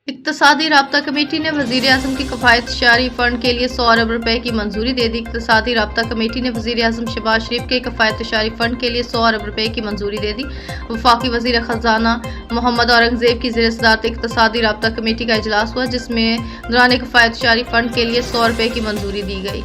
इक्तसादी राब्ता कमेटी ने वज़ीर आज़म की कफ़ायतशारी फ़ंड के लिए 100 अरब रुपए की मंजूरी दे दी। इक्तसादी राब्ता कमेटी ने वज़ीर आज़म शहबाज शरीफ के कफ़ायतशारी फ़ंड के लिए 100 अरब रुपए की मंजूरी दे दी। वफाकी वज़ीर ख़जाना मोहम्मद औरंगज़ेब की ज़ेर सदारत इक्तसादी राब्ता कमेटी का इजलास हुआ, जिसमें दौरान कफ़ायतशारी फ़ंड के लिए 100 रुपए की मंजूरी दी गई।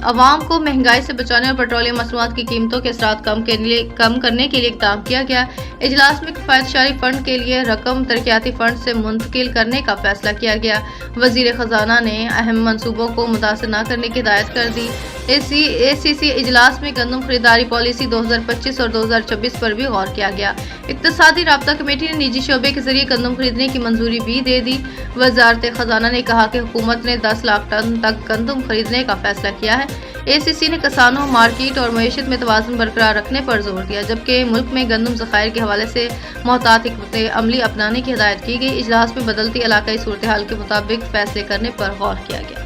अवाम को महंगाई से बचाने और पेट्रोलियम मसनूआत की कीमतों के असरात कम करने के लिए इक़दाम किया गया। इजलास में कफ़ायतशारी फ़ंड के लिए रकम तरक्याती फ़ंड से मुंतकिल करने का फैसला किया गया। वज़ीर ख़जाना ने अहम मंसूबों को मुतासिर न करने की हिदायत कर दी। ACC इजलास में गंदम खरीदारी पॉलिसी 2025 और 2026 पर भी गौर किया गया। इक्तसादी राब्ता कमेटी ने निजी शोबे के जरिए गंदम खरीदने की मंजूरी भी दे दी। वज़ारत ख़जाना ने कहा कि हुकूमत ने 10 लाख टन तक गंदम खरीदने का फैसला किया है। ACC ने किसानों, मार्केट और मईशत में तवाज़ुन बरकरार रखने पर जोर दिया, जबकि मुल्क में गंदम ज़खायर के हवाले से मोहतात हिकमत अमली अपनाने की हिदायत की गई। इजलास में बदलती इलाकाई सूरत हाल के मुताबिक फैसले करने पर गौर किया गया।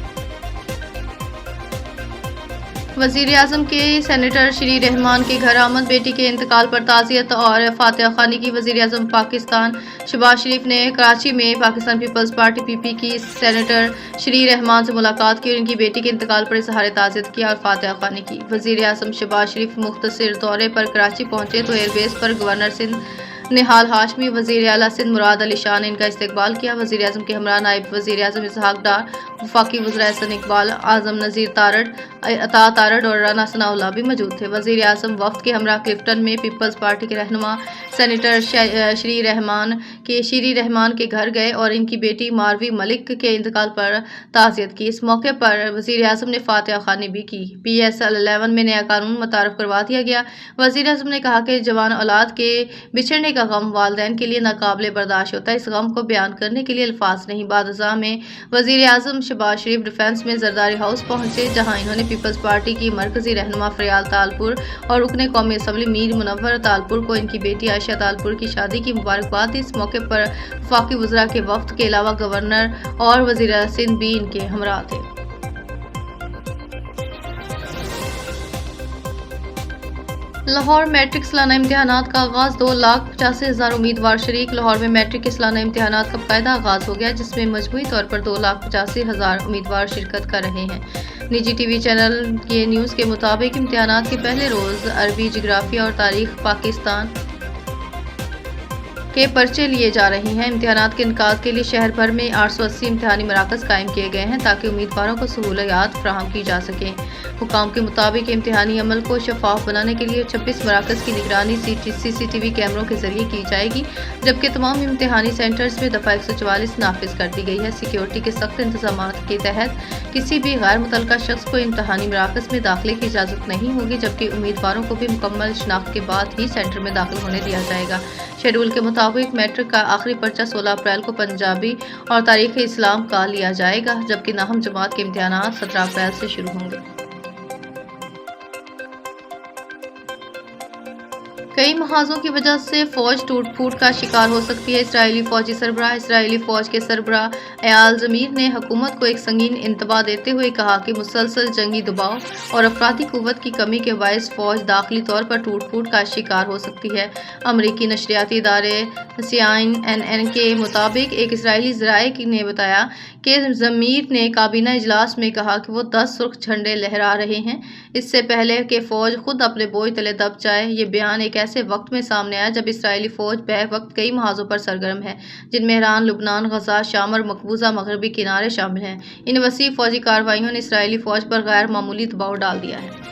वज़ीर आज़म के सेनेटर श्री रहमान के घर आमद, बेटी के इंतकाल पर ताज़ियत और फातिहा ख़्वानी की। वज़ीर आज़म पाकिस्तान शहबाज शरीफ ने कराची में पाकिस्तान पीपल्स पार्टी PP की सेनेटर श्री रहमान से मुलाकात की और उनकी बेटी के इंतकाल पर इज़हार ताज़ियत किया और फातिहा ख़्वानी की। वज़ीर आज़म शहबाज शरीफ मुख्तसर दौरे पर कराची पहुँचे तो एयरबेस पर गवर्नर सिंध निहाल हाशमी, वज़ीर आला सिंध मुराद अली शाह ने इनका इस्तकबाल किया। वज़ीर आज़म के हमरा नायब वज़ीर आज़म इसहाक डार, वफाकी वज़ीर एहसन इकबाल, आज़म नज़ीर तारड़, अता तारड़ और राना सनाउल्लाह भी मौजूद थे। वज़ीर आज़म वफ़द के हमरा क्लिफ्टन में पीपल्स पार्टी के रहनुमा सेनेटर श्री रहमान के घर गए और इनकी बेटी मारवी मलिक के इंतकाल पर ताज़ियत की। इस मौके पर वज़ीर आज़म ने फातिहा ख़्वानी भी की। PSL 11 में नया कानून मुतारफ़ करवा दिया गया। वज़ीर आज़म ने कहा कि जवान औलाद के बिछड़ने का गम वालिदैन के लिए नाकाबिले बर्दाश्त होता है। इस गम को बयान करने के लिए अल्फाज नहीं। बाद में वज़ीर आज़म शहबाज शरीफ डिफेंस में जरदारी हाउस पहुंचे, जहां इन्होंने पीपल्स पार्टी की मरकजी रहनुमा फरियाल तालपुर और रुकने कौमी असम्बली मीर मुनव्वर तालपुर को इनकी बेटी आयशा तालपुर की शादी की मुबारकबाद दी। इस मौके पर वफाकी वज़रा के वफ़द के अलावा गवर्नर और वज़ीर सिंध भी इनके हमरा थे। लाहौर मैट्रिक सालाना इम्तिहानात का आगाज़ 2,85,000 उम्मीदवार शरीक। लाहौर में मैट्रिक के सालाना इम्तिहानात का बाकायदा आगाज़ हो गया, जिसमें मजमूई तौर पर 2,85,000 उम्मीदवार शिरकत कर रहे हैं। निजी TV चैनल के न्यूज़ के मुताबिक इम्तिहानात के पहले रोज़ अरबी, जिग्राफिया और तारीख़ पाकिस्तान के पर्चे लिए जा रहे हैं। इम्तिहानात के इनकाद के लिए शहर भर में 880 इम्तिहानी मराकज़ कायम किए गए हैं, ताकि उम्मीदवारों को सहूलियात फराहम की जा सकें। हुकाम के मुताबिक इम्तिहानी अमल को शफाफ बनाने के लिए 26 मराकज़ की निगरानी CCTV कैमरों के जरिए की जाएगी, जबकि तमाम इम्तिहानी सेंटर्स में दफ़ा 144 नाफिज कर दी गई है। सिक्योरिटी के सख्त इंतजाम के तहत किसी भी गैर मुतल्लका शख्स को इम्तिहानी मराकज़ में दाखिले की इजाज़त नहीं होगी, जबकि उम्मीदवारों को भी मुकम्मल शनाख्त के बाद ही सेंटर में दाखिल होने दिया जाएगा। शेड्यूल के मुताबिक मैट्रिक का आखिरी पर्चा 16 अप्रैल को पंजाबी और तारीख़ इस्लाम का लिया जाएगा, जबकि नाहम जमात के इम्तिहानात 17 अप्रैल से शुरू होंगे। कई महाजों की वजह से फौज टूट फूट का शिकार हो सकती है। इसराइली फौजी सरबराह इसराइली फौज के सरबराह एयाल ज़मीर ने हुकूमत को एक संगीन इंतबाह देते हुए कहा कि मुसलसल जंगी दबाव और अफरादी कुव्वत की कमी के बायस फौज दाखिली तौर पर टूट फूट का शिकार हो सकती है। अमरीकी नशरियाती इदारे CNN के मुताबिक एक इसराइली ज़राए ने बताया कि ज़मीर ने काबीना इजलास में कहा कि वो 10 सुर्ख झंडे लहरा रहे हैं, इससे पहले कि फौज खुद अपने बोझ तले दब जाए। ये बयान एक ऐसे वक्त में सामने आया जब इसराइली फौज बैक वक्त कई महाजों पर सरगर्म है, जिनमें ईरान, लुबनान, गजा, शाम और मकबूजा मगरबी किनारे शामिल हैं। इन वसी फौजी कार्रवाइयों ने इसराइली फौज पर गैर मामूली दबाव डाल दिया है।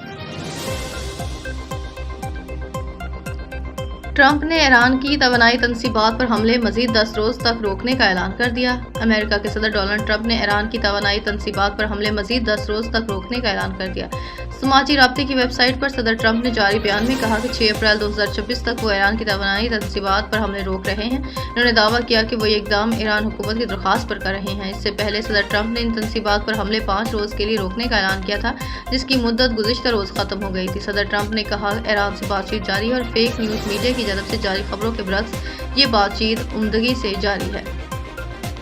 ट्रंप ने ईरान की तवानाई तनसीबात पर हमले मजीद 10 रोज़ तक रोकने का ऐलान कर दिया। अमेरिका के सदर डोनाल्ड ट्रंप ने ईरान की तवानाई तनसीबात पर हमले मजीद 10 रोज़ तक रोकने का ऐलान कर दिया। समाजी राब्ते की वेबसाइट पर सदर ट्रंप ने जारी बयान में कहा कि 6 अप्रैल 2026 तक वो ईरान की तवानाई तनसीबात पर हमले रोक रहे हैं। उन्होंने दावा किया कि वो ये इक़दाम ईरान हुकूमत की दरख्वास्त पर कर रहे हैं। इससे पहले सदर ट्रंप ने इन तनसीबात पर हमले 5 रोज़ के लिए रोकने का ऐलान किया था, जिसकी मुद्दत गुज़िश्ता रोज़ ख़त्म हो गई थी। सदर ट्रंप ने कहा ईरान से बातचीत जारी है और फेक न्यूज़ मीडिया की जानब से जारी खबरों के बरक्स ये बातचीत उम्दगी से जारी है।